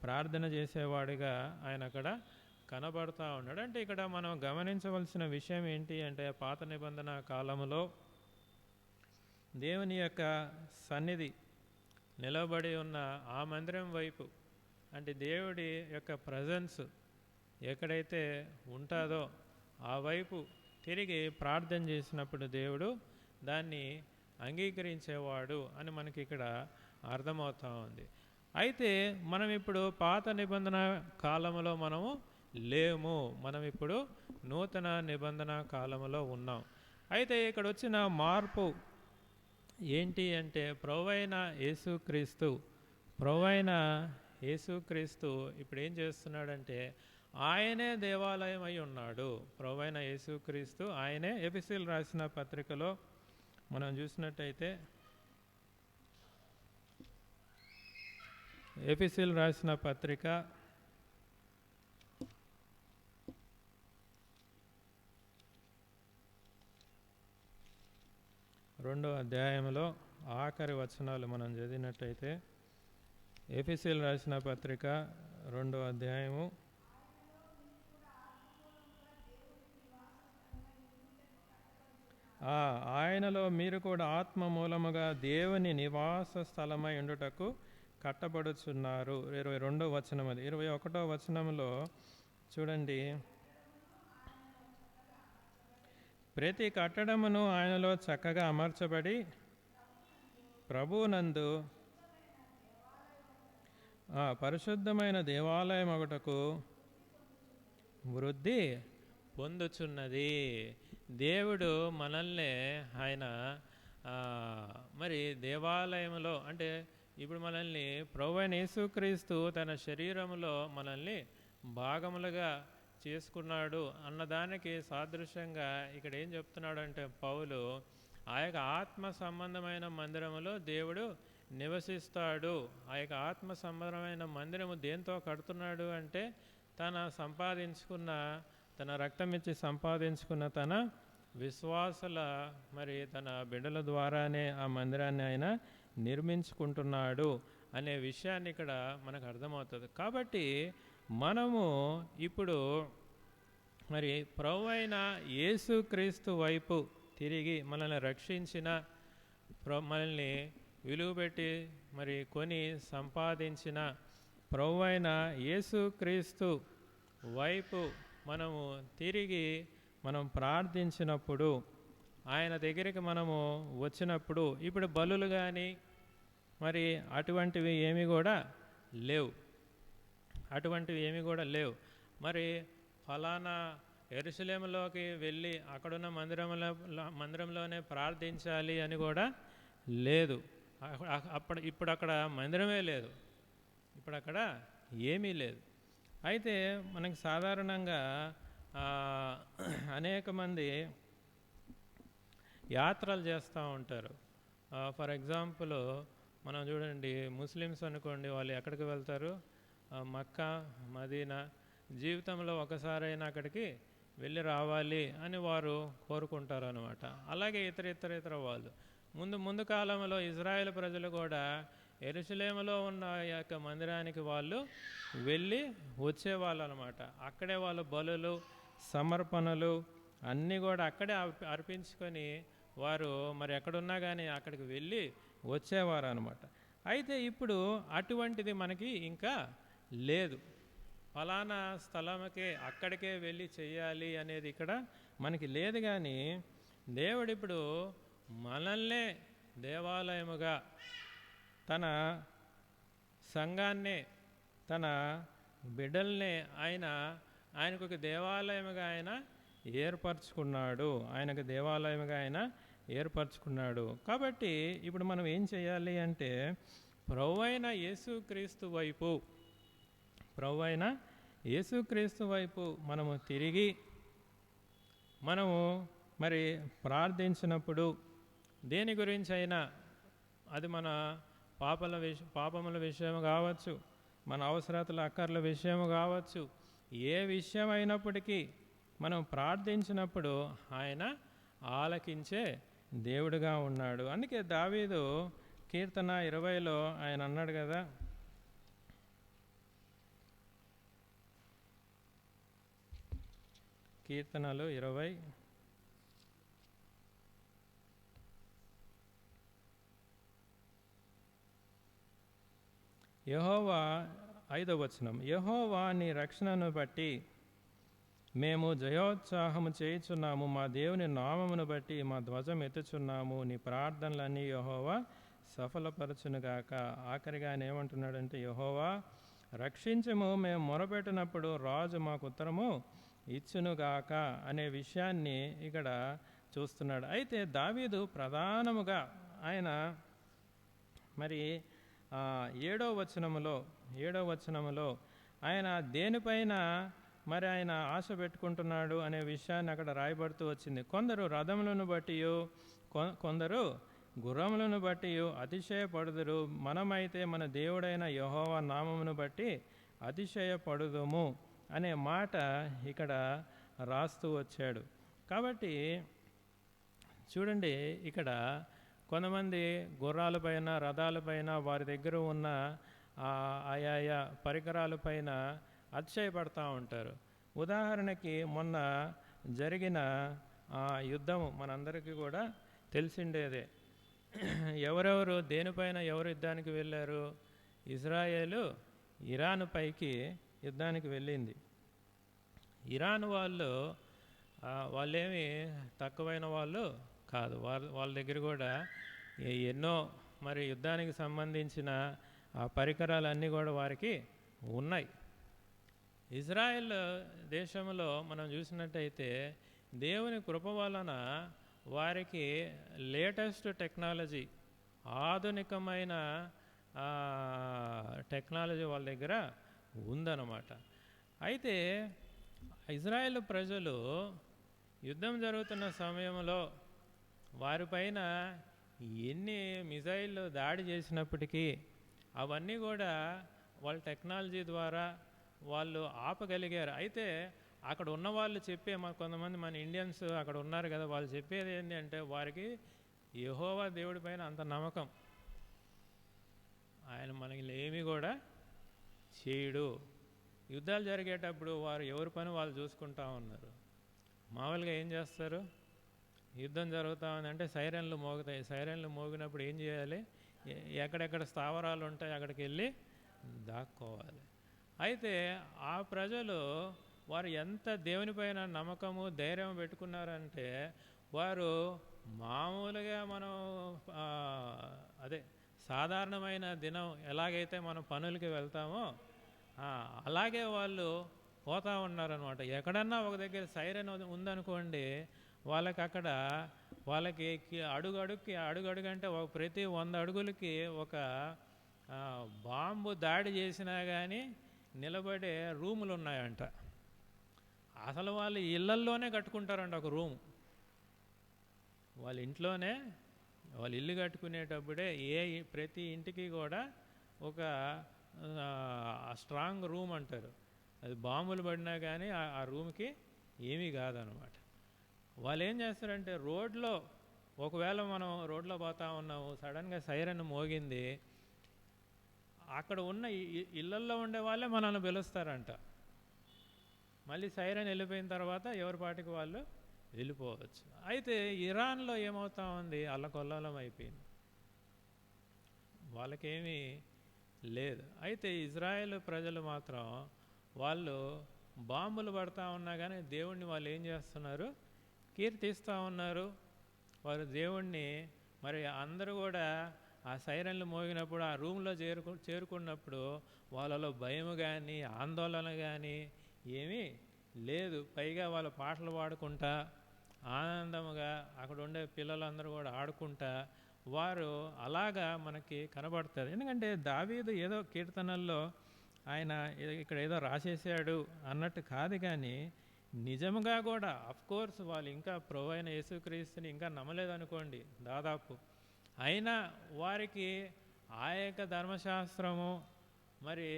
ప్రార్థన చేసేవాడిగా ఆయన అక్కడ కనబడుతూ ఉన్నాడు. అంటే ఇక్కడ మనం గమనించవలసిన విషయం ఏంటి అంటే, పాత నిబంధన కాలంలో దేవుని యొక్క సన్నిధి నిలబడి ఉన్న ఆ మందిరం వైపు అంటే దేవుడి యొక్క ప్రజెన్స్ ఎక్కడైతే ఉంటుందో ఆ వైపు తిరిగి ప్రార్థన చేసినప్పుడు దేవుడు దాన్ని అంగీకరించేవాడు అని మనకి ఇక్కడ అర్థమవుతూ ఉంది. అయితే మనం ఇప్పుడు పాత నిబంధన కాలంలో మనము లేము, మనం ఇప్పుడు నూతన నిబంధన కాలంలో ఉన్నాం. అయితే ఇక్కడ వచ్చిన మార్పు ఏంటి అంటే, ప్రభువైన యేసుక్రీస్తు ఇప్పుడు ఏం చేస్తున్నాడంటే ఆయనే దేవాలయం అయి ఉన్నాడు. ప్రభువైన యేసుక్రీస్తు ఆయనే. ఎఫెసీయులకు రాసిన పత్రికలో మనం చూసినట్టయితే, ఎఫెసీయులకు రాసిన పత్రిక 2వ అధ్యాయంలో ఆఖరి వచనాలు మనం చదివినట్టయితే, ఎఫెసీయులకు రాసిన పత్రిక 2వ అధ్యాయము ఆయనలో మీరు కూడా ఆత్మ మూలముగా దేవుని నివాస స్థలమై ఉండుటకు కట్టబడుచున్నారు. 22వ వచనం. అది 21వ వచనంలో చూడండి, ప్రతి కట్టడమును ఆయనలో చక్కగా అమర్చబడి ప్రభువునందు పరిశుద్ధమైన దేవాలయం ఒకటకు వృద్ధి పొందుచున్నది. దేవుడు మనల్ని ఆయన మరి దేవాలయంలో అంటే ఇప్పుడు మనల్ని ప్రభువైన యేసుక్రీస్తు తన శరీరంలో మనల్ని భాగములుగా చేసుకున్నాడు అన్నదానికి సాదృశ్యంగా ఇక్కడ ఏం చెప్తున్నాడు అంటే పౌలు ఆ యొక్క ఆత్మ సంబంధమైన మందిరములో దేవుడు నివసిస్తాడు. ఆ యొక్క ఆత్మ సంబంధమైన మందిరము దేంతో కడుతున్నాడు అంటే తన సంపాదించుకున్న, తన రక్తం ఇచ్చి సంపాదించుకున్న తన విశ్వాసుల మరి తన బిడ్డల ద్వారానే ఆ మందిరాన్ని ఆయన నిర్మించుకుంటున్నాడు అనే విషయాన్ని ఇక్కడ మనకు అర్థమవుతుంది. కాబట్టి మనము ఇప్పుడు మరి ప్రభువైన యేసుక్రీస్తు వైపు తిరిగి మనల్ని రక్షించిన, మనల్ని విలువ పెట్టి మరి కొని సంపాదించిన ప్రభువైన యేసుక్రీస్తు వైపు మనము తిరిగి మనం ప్రార్థించినప్పుడు, ఆయన దగ్గరికి మనము వచ్చినప్పుడు ఇప్పుడు బలులు కానీ మరి అటువంటివి ఏమి కూడా లేవు, అటువంటివి ఏమి కూడా లేవు. మరి ఫలానా యెరూషలేములోకి వెళ్ళి అక్కడున్న మందిరంలోనే ప్రార్థించాలి అని కూడా లేదు. ఇప్పుడు అక్కడ మందిరమే లేదు, ఇప్పుడు అక్కడ ఏమీ లేదు. అయితే మనకి సాధారణంగా అనేక మంది యాత్రలు చేస్తూ ఉంటారు. ఫర్ ఎగ్జాంపుల్ మనం చూడండి, ముస్లిమ్స్ అనుకోండి, వాళ్ళు ఎక్కడికి వెళ్తారు? మక్కా, మదీనా. జీవితంలో ఒకసారైనా అక్కడికి వెళ్ళి రావాలి అని వారు కోరుకుంటారు అనమాట. అలాగే ఇతర వాళ్ళు ముందు కాలంలో ఇజ్రాయెల్ ప్రజలు కూడా యెరూషలేములో ఉన్న యొక్క మందిరానికి వాళ్ళు వెళ్ళి వచ్చేవాళ్ళు అనమాట. అక్కడే వాళ్ళు బలులు, సమర్పణలు అన్నీ కూడా అక్కడే అర్పించుకొని వారు మరి ఎక్కడున్నా కానీ అక్కడికి వెళ్ళి వచ్చేవారు అనమాట. అయితే ఇప్పుడు అటువంటిది మనకి ఇంకా లేదు. ఫలానా స్థలంకే అక్కడికే వెళ్ళి చేయాలి అనేది ఇక్కడ మనకి లేదు. కానీ దేవుడు ఇప్పుడు మనల్నే దేవాలయముగా, తన సంఘాన్నే, తన బిడ్డల్నే ఆయనకు ఒక దేవాలయముగా ఆయన ఏర్పరచుకున్నాడు. ఆయనకు దేవాలయముగా ఆయన ఏర్పరచుకున్నాడు. కాబట్టి ఇప్పుడు మనం ఏం చేయాలి అంటే ప్రభువైన యేసుక్రీస్తు వైపు మనము తిరిగి మనము మరి ప్రార్థించినప్పుడు దేని గురించి అయినా, అది మన పాపముల విషయం కావచ్చు, మన అవసరతల అక్కర్ల విషయం కావచ్చు, ఏ విషయం అయినప్పటికీ మనం ప్రార్థించినప్పుడు ఆయన ఆలకించే దేవుడుగా ఉన్నాడు. అందుకే దావీదు కీర్తన 20లో ఆయన అన్నాడు కదా, కీర్తనలు 20 యెహోవా 5వ వచనం, యెహోవా నీ రక్షణను బట్టి మేము జయోత్సాహము చేయుచున్నాము, మా దేవుని నామమును బట్టి మా ధ్వజం ఎత్తుచున్నాము, నీ ప్రార్థనలన్నీ యెహోవా సఫలపరచునుగాక. ఆఖరిగా ఆయన ఏమంటున్నాడంటే, యెహోవా రక్షించము, మేము మొరపెట్టినప్పుడు రాజు మాకు ఉత్తరము ఇచ్చునుగాక అనే విషయాన్ని ఇక్కడ చూస్తున్నాడు. అయితే దావీదు ప్రధానముగా ఆయన మరి 7వ వచనములో ఆయన దేనిపైన మరి ఆయన ఆశ పెట్టుకుంటున్నాడు అనే విషయాన్ని అక్కడ రాయబడుతూ వచ్చింది. కొందరు రథములను బట్టి, కొందరు గుర్రములను బట్టి అతిశయపడుదురు, మనమైతే మన దేవుడైన యెహోవా నామమును బట్టి అతిశయపడుదుము అనే మాట ఇక్కడ రాస్తూ వచ్చాడు. కాబట్టి చూడండి, ఇక్కడ కొంతమంది గుర్రాలపైన, రథాలపైన, వారి దగ్గర ఉన్న ఆయా పరికరాలపైన అతిశయపడతా ఉంటారు. ఉదాహరణకి మొన్న జరిగిన యుద్ధము మనందరికీ కూడా తెలిసిండేదే. ఎవరెవరు దేనిపైన ఎవరు యుద్ధానికి వెళ్ళారు? ఇజ్రాయేలు ఇరాన్ పైకి యుద్ధానికి వెళ్ళింది. ఇరాన్ వాళ్ళేమి తక్కువైన వాళ్ళు కాదు. వాళ్ళ దగ్గర కూడా ఎన్నో మరి యుద్ధానికి సంబంధించిన పరికరాలన్నీ కూడా వారికి ఉన్నాయి. ఇజ్రాయెల్ దేశంలో మనం చూసినట్టయితే దేవుని కృప వలన వారికి లేటెస్ట్ టెక్నాలజీ, ఆధునికమైన టెక్నాలజీ వాళ్ళ దగ్గర ఉందన్నమాట. అయితే ఇజ్రాయెల్ ప్రజలు యుద్ధం జరుగుతున్న సమయంలో వారిపైన ఎన్ని మిజైళ్ళు దాడి చేసినప్పటికీ అవన్నీ కూడా వాళ్ళ టెక్నాలజీ ద్వారా వాళ్ళు ఆపగలిగారు. అయితే అక్కడ ఉన్న వాళ్ళు చెప్పే కొంతమంది మన ఇండియన్స్ అక్కడ ఉన్నారు కదా, వాళ్ళు చెప్పేది ఏంటి అంటే వారికి యెహోవా దేవుడి పైన అంత నమ్మకం, ఆయన మనకి ఏమీ కూడా చేయడు. యుద్ధాలు జరిగేటప్పుడు వారు ఎవరి పని వాళ్ళు చూసుకుంటా ఉన్నారు. మామూలుగా ఏం చేస్తారు, యుద్ధం జరుగుతూ ఉందంటే సైరన్లు మోగుతాయి. సైరన్లు మోగినప్పుడు ఏం చేయాలి, ఎక్కడెక్కడ స్థావరాలు ఉంటాయి అక్కడికి వెళ్ళి దాక్కోవాలి. అయితే ఆ ప్రజలు వారు ఎంత దేవునిపైన నమ్మకము ధైర్యం పెట్టుకున్నారంటే వారు మామూలుగా మనం అదే సాధారణమైన దినం ఎలాగైతే మనం పనులకి వెళ్తామో అలాగే వాళ్ళు పోతూ ఉన్నారనమాట. ఎక్కడన్నా ఒక దగ్గర సైరన్ ఉందనుకోండి, వాళ్ళకి అక్కడ వాళ్ళకి అడుగు అంటే ప్రతి 100 అడుగులకి ఒక బాంబు దాడి చేసినా కానీ నిలబడే రూములు ఉన్నాయంట. అసలు వాళ్ళు ఇళ్ళల్లోనే కట్టుకుంటారంట ఒక రూము. వాళ్ళ ఇంట్లోనే వాళ్ళు ఇల్లు కట్టుకునేటప్పుడే ప్రతి ఇంటికి కూడా ఒక స్ట్రాంగ్ రూమ్ అంటారు. అది బాంబులు పడినా కానీ ఆ రూమ్కి ఏమీ కాదనమాట. వాళ్ళు ఏం చేస్తారంటే రోడ్లో ఒకవేళ మనం రోడ్లో పోతా ఉన్నాము, సడన్గా సైరన్ మోగింది, అక్కడ ఉన్న ఇళ్ళల్లో ఉండే వాళ్ళే మనల్ని పిలుస్తారంట. మళ్ళీ సైరన్ వెళ్ళిపోయిన తర్వాత ఎవరి పాటికి వాళ్ళు వెళ్ళిపోవచ్చు. అయితే ఇరాన్లో ఏమవుతా ఉంది, అల్లకొల్లోలం అయిపోయింది, వాళ్ళకేమీ లేదు. అయితే ఇజ్రాయెల్ ప్రజలు మాత్రం వాళ్ళు బాంబులు పడతా ఉన్నా కానీ దేవుణ్ణి వాళ్ళు ఏం చేస్తున్నారు, కీర్తిస్తూ ఉన్నారు. వారు దేవుణ్ణి మరి అందరూ కూడా ఆ సైరన్లు మోగినప్పుడు ఆ రూమ్లో చేరుకున్నప్పుడు వాళ్ళలో భయం కానీ ఆందోళన కానీ ఏమీ లేదు. పైగా వాళ్ళ పాటలు పాడుకుంటా ఆనందముగా అక్కడ ఉండే పిల్లలందరూ కూడా ఆడుకుంటా వారు అలాగా మనకి కనబడుతుంది. ఎందుకంటే దావీదు ఏదో కీర్తనల్లో ఆయన ఇక్కడ ఏదో రాసేసాడు అన్నట్టు కాదు, కానీ నిజముగా కూడా అఫ్కోర్స్ వాళ్ళు ఇంకా ప్రభు అయిన యేసుక్రీస్తుని ఇంకా నమ్మలేదనుకోండి దాదాపు, అయినా వారికి ఆ యొక్క ధర్మశాస్త్రము మరి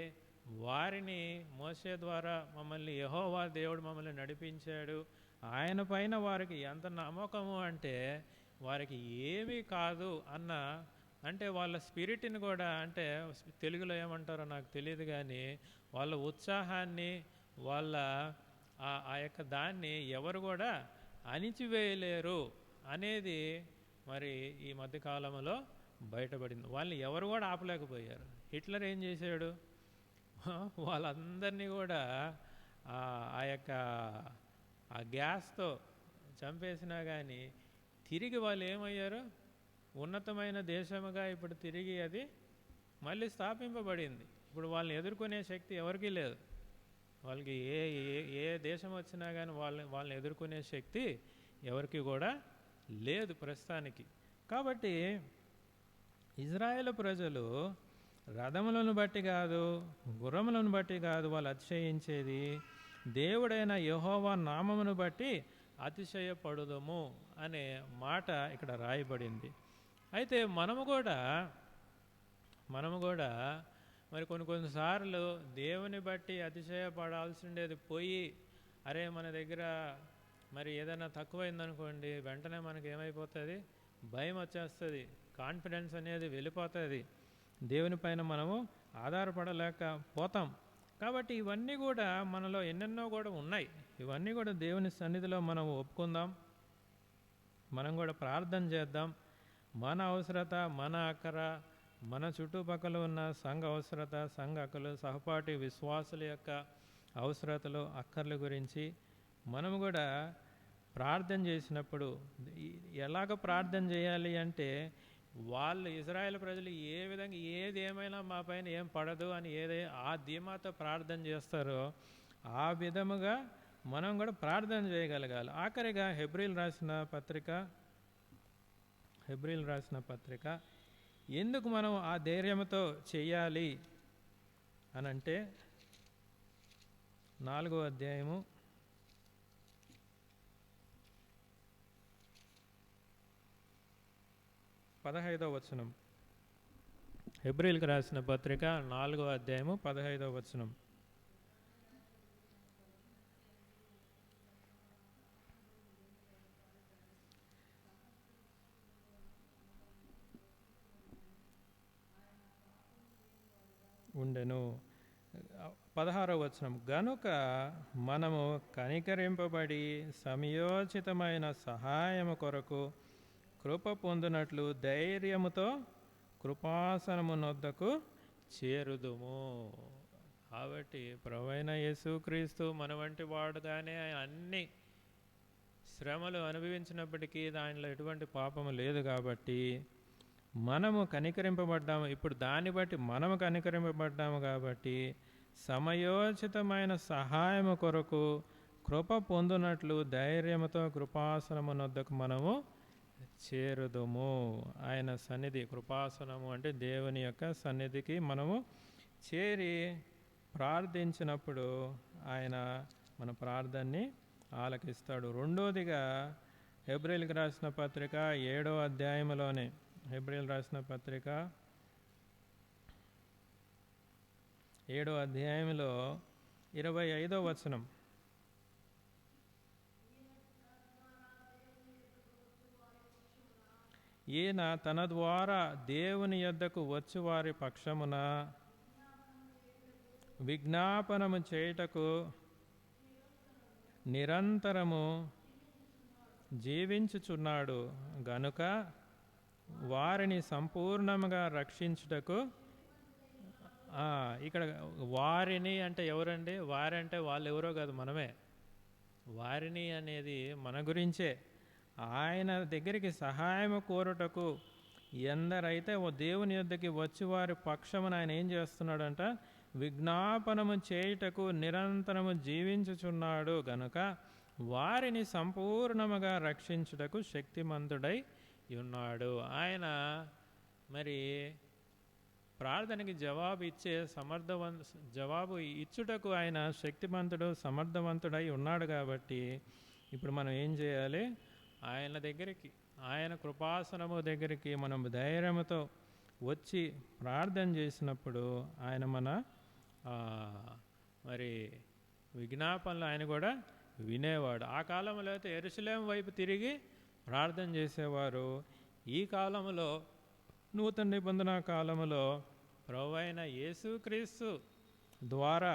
వారిని మోసే ద్వారా మమ్మల్ని యెహోవా దేవుడు మమ్మల్ని నడిపించాడు, ఆయన పైన వారికి ఎంత నమ్మకము అంటే వారికి ఏమీ కాదు అన్న, అంటే వాళ్ళ స్పిరిట్ని కూడా, అంటే తెలుగులో ఏమంటారో నాకు తెలియదు కానీ వాళ్ళ ఉత్సాహాన్ని వాళ్ళ ఆ యొక్క దాన్ని ఎవరు కూడా అణిచివేయలేరు అనేది మరి ఈ మధ్యకాలంలో బయటపడింది. వాళ్ళని ఎవరు కూడా ఆపలేకపోయారు. హిట్లర్ ఏం చేశాడు, వాళ్ళందరినీ కూడా ఆ యొక్క ఆ గ్యాస్తో చంపేసినా కానీ తిరిగి వాళ్ళు ఏమయ్యారు, ఉన్నతమైన దేశముగా ఇప్పుడు తిరిగి అది మళ్ళీ స్థాపింపబడింది. ఇప్పుడు వాళ్ళని ఎదుర్కొనే శక్తి ఎవరికీ లేదు. వాళ్ళకి ఏ దేశం వచ్చినా కానీ వాళ్ళని ఎదుర్కొనే శక్తి ఎవరికి కూడా లేదు ప్రస్తుతానికి. కాబట్టి ఇజ్రాయేల్ ప్రజలు రథములను బట్టి కాదు, గుర్రములను బట్టి కాదు వాళ్ళు అతిశయించేది, దేవుడైన యెహోవా నామమును బట్టి అతిశయపడుదము అనే మాట ఇక్కడ రాయబడింది. అయితే మనము కూడా మరి కొన్నిసార్లు దేవుని బట్టి అతిశయపడాల్సి ఉండేది పోయి, అరే మన దగ్గర మరి ఏదైనా తక్కువైందనుకోండి వెంటనే మనకి ఏమైపోతుంది, భయం వచ్చేస్తుంది, కాన్ఫిడెన్స్ అనేది వెళ్ళిపోతుంది, దేవుని పైన మనము ఆధారపడలేకపోతాం. కాబట్టి ఇవన్నీ కూడా మనలో ఎన్నెన్నో కూడా ఉన్నాయి. ఇవన్నీ కూడా దేవుని సన్నిధిలో మనం ఒప్పుకుందాం, మనం కూడా ప్రార్థన చేద్దాం. మన అవసరత, మన అక్కర, మన చుట్టుపక్కల ఉన్న సంఘ అవసరత, సంఘ అక్కలు, సహపాఠి విశ్వాసుల యొక్క అవసరతలు, అక్కర్ల గురించి మనము కూడా ప్రార్థన చేసినప్పుడు ఎలాగ ప్రార్థన చేయాలి అంటే, వాళ్ళు ఇజ్రాయెల్ ప్రజలు ఏ విధంగా ఏది ఏమైనా మా పైన ఏం పడదు అని ఆ ధీమాతో ప్రార్థన చేస్తారో ఆ విధముగా మనం కూడా ప్రార్థన చేయగలగాలి. ఆఖరిగా హెబ్రీలు రాసిన పత్రిక ఎందుకు మనం ఆ ధైర్యంతో చెయ్యాలి అనంటే 4వ అధ్యాయము 15వ వచనం. హెబ్రీయులకు రాసిన పత్రిక 4వ అధ్యాయము 15వ వచనం. ఉండెను. 16వ వచనం. గనుక మనము కనికరింపబడి సమయోచితమైన సహాయము కొరకు కృప పొందినట్లు ధైర్యముతో కృపాసనమునొద్దకు చేరుదుము. కాబట్టి ప్రభువైన యేసుక్రీస్తు మన వంటి వాడుగానే అన్ని శ్రమలు అనుభవించినప్పటికీ దానిలో ఎటువంటి పాపము లేదు. కాబట్టి మనము కనికరింపబడ్డాము. ఇప్పుడు దాన్ని బట్టి మనము కనికరింపబడ్డాము కాబట్టి సమయోచితమైన సహాయము కొరకు కృప పొందునట్లు ధైర్యముతో కృపాసనమునొద్దకు మనము చేరుదుము. ఆయన సన్నిధి, కృపాసనము అంటే దేవుని యొక్క సన్నిధికి మనము చేరి ప్రార్థించినప్పుడు ఆయన మన ప్రార్థనని ఆలకిస్తాడు. రెండోదిగా హెబ్రీయులకు రాసిన పత్రిక 7వ అధ్యాయంలోనే, హెబ్రీయులకు రాసిన పత్రిక 7వ అధ్యాయంలో 25వ వచనం. ఈయన తన ద్వారా దేవుని యొద్దకు వచ్చి వారి పక్షమున విజ్ఞాపనము చేయుటకు నిరంతరము జీవించుచున్నాడు గనుక వారిని సంపూర్ణముగా రక్షించుటకు. ఇక్కడ వారిని అంటే ఎవరండి? వారంటే వాళ్ళు ఎవరో కాదు, మనమే. వారిని అనేది మన గురించే. ఆయన దగ్గరికి సహాయము కోరుటకు ఎందరైతే ఓ దేవుని యొద్దకి వచ్చి వారి పక్షమున ఆయన ఏం చేస్తున్నాడంట? విజ్ఞాపనము చేయుటకు నిరంతరము జీవించుచున్నాడు గనుక వారిని సంపూర్ణముగా రక్షించుటకు శక్తిమంతుడై ఉన్నాడు. ఆయన మరి ప్రార్థనకి జవాబు ఇచ్చుటకు ఆయన శక్తిమంతుడు, సమర్థవంతుడై ఉన్నాడు. కాబట్టి ఇప్పుడు మనం ఏం చేయాలి? ఆయన దగ్గరికి, ఆయన కృపాసనము దగ్గరికి మనం ధైర్యంతో వచ్చి ప్రార్థన చేసినప్పుడు ఆయన మన మరి విజ్ఞాపనలు ఆయన కూడా వినేవాడు. ఆ కాలంలో అయితే యెరూషలేము వైపు తిరిగి ప్రార్థన చేసేవారు. ఈ కాలంలో, నూతన నిబంధన కాలంలో ప్రభువైన యేసుక్రీస్తు ద్వారా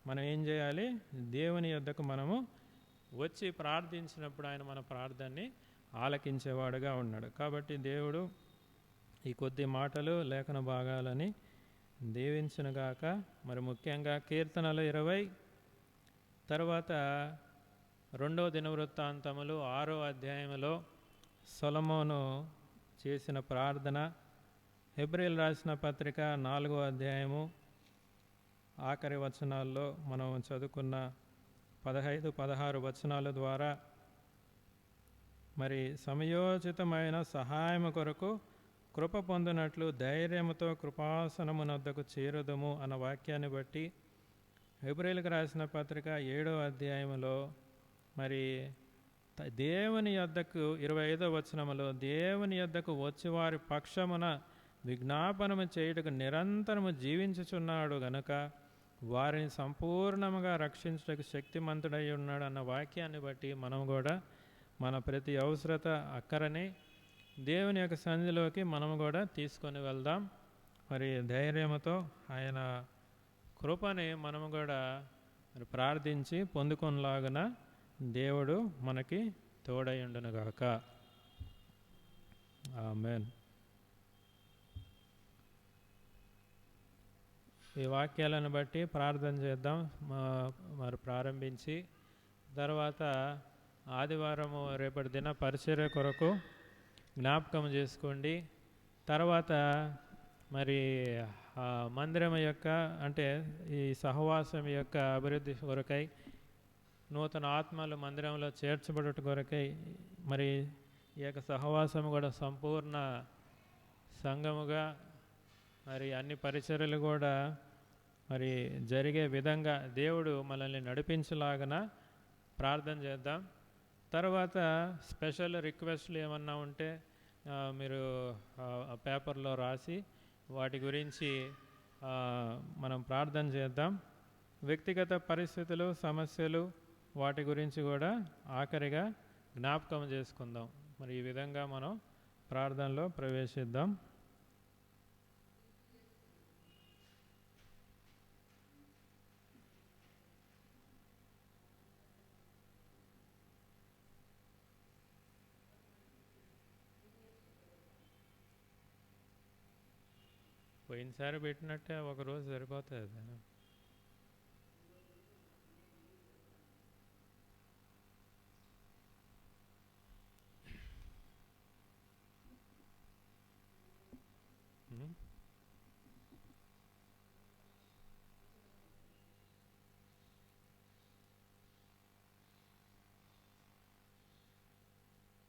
మనం ఏం చేయాలి? దేవుని యొద్దకు మనము వచ్చి ప్రార్థించినప్పుడు ఆయన మన ప్రార్థనని ఆలకించేవాడుగా ఉన్నాడు. కాబట్టి దేవుడు ఈ కొద్ది మాటలు, లేఖన భాగాలని దీవించునుగాక. మరి ముఖ్యంగా కీర్తనలు 20, తర్వాత 2వ దినవృత్తాంతములు 6వ అధ్యాయంలో సొలొమోను చేసిన ప్రార్థన, హెబ్రీయులకు రాసిన పత్రిక 4వ అధ్యాయము ఆఖరి వచనాల్లో మనం చదువుకున్న 15, 16 వచనాల ద్వారా మరి సమయోచితమైన సహాయము కొరకు కృప పొందినట్లు ధైర్యముతో కృపాసనమునొద్దకు చేరుదము అన్న వాక్యాన్ని బట్టి హెబ్రీయులకు రాసిన పత్రిక 7వ అధ్యాయంలో మరి దేవుని యొద్దకు 25వ వచనములో దేవుని యొద్దకు వచ్చి వారి పక్షమున విజ్ఞాపనము చేయుటకు నిరంతరము జీవించుచున్నాడు గనుక వారిని సంపూర్ణముగా రక్షించుటకు శక్తిమంతుడై ఉన్నాడు అన్న వాక్యాన్ని బట్టి మనం కూడా మన ప్రతి అవసరత, అక్కరని దేవుని యొక్క సన్నిధిలోకి మనం కూడా తీసుకొని వెళ్దాం. మరి ధైర్యంతో ఆయన కృపని మనము కూడా మరి ప్రార్థించి పొందుకొనలాగున దేవుడు మనకి తోడై ఉండునుగాక. ఆమేన్. ఈ వాక్యాలను బట్టి ప్రార్థన చేద్దాం. మరి ప్రారంభించి తర్వాత ఆదివారము రేపటి దిన పరిచర్య కొరకు జ్ఞాపకం చేసుకోండి. తర్వాత మరి మందిరం యొక్క అంటే ఈ సహవాసం యొక్క అభివృద్ధి కొరకై, నూతన ఆత్మలు మందిరంలో చేర్చబడుట కొరకై మరి ఈ యొక్క సహవాసం కూడా సంపూర్ణ సంఘముగా మరి అన్ని పరిచర్యలు కూడా మరి జరిగే విధంగా దేవుడు మనల్ని నడిపించలాగన ప్రార్థన చేద్దాం. తర్వాత స్పెషల్ రిక్వెస్ట్లు ఏమన్నా ఉంటే మీరు పేపర్లో రాసి వాటి గురించి మనం ప్రార్థన చేద్దాం. వ్యక్తిగత పరిస్థితులు, సమస్యలు, వాటి గురించి కూడా ఆఖరిగా జ్ఞాపకం చేసుకుందాం. మరి ఈ విధంగా మనం ప్రార్థనలో ప్రవేశిద్దాం. పోయినసారి పెట్టినట్టే ఒకరోజు సరిపోతుంది.